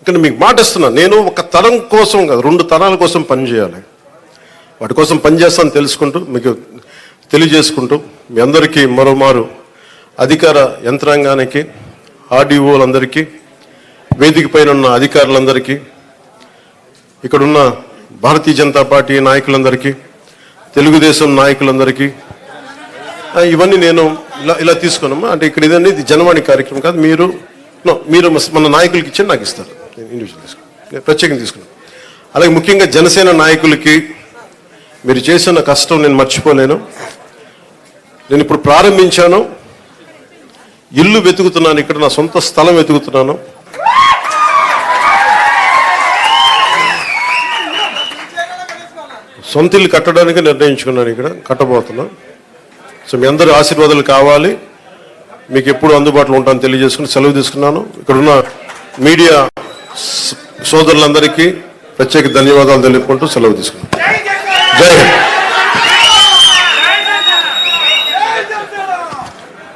ఇక్కడ మీకు మాట ఇస్తున్నాను, నేను ఒక తరం కోసం కాదు 2 తరాల కోసం పనిచేయాలి. వాటి కోసం పనిచేస్తాను తెలుసుకుంటూ మీకు తెలియజేసుకుంటూ మీ అందరికీ మరోమారు అధికార యంత్రాంగానికి, ఆర్డీఓలందరికీ, వేదిక పైన ఉన్న అధికారులందరికీ, ఇక్కడున్న భారతీయ జనతా పార్టీ నాయకులందరికీ, తెలుగుదేశం నాయకులందరికీ, ఇవన్నీ నేను ఇలా తీసుకున్నామా అంటే ఇక్కడ ఇదన్నీ జనవాణి కార్యక్రమం కాదు. మీరు మన నాయకులకి ఇచ్చి నాకు ఇస్తారు, ఇండివిజువల్ తీసుకున్నాను, ప్రత్యేకంగా తీసుకున్నాను. అలాగే ముఖ్యంగా జనసేన నాయకులకి మీరు చేసిన కష్టం నేను మర్చిపోలేను. నేను ఇప్పుడు ప్రారంభించాను, ఇల్లు వెతుకుతున్నాను, ఇక్కడ నా సొంత స్థలం వెతుకుతున్నాను. సొంత ఇల్లు కట్టడానికి నిర్ణయించుకున్నాను, ఇక్కడ కట్టబోతున్నాను. సో మీ అందరూ ఆశీర్వాదాలు కావాలి, మీకు ఎప్పుడు అందుబాటులో ఉంటానని తెలియజేసుకుని సెలవు తీసుకున్నాను. ఇక్కడున్న మీడియా సోదరులందరికీ ప్రత్యేక ధన్యవాదాలు తెలుపుకుంటూ సెలవు తీసుకున్నాను. జై హింద్.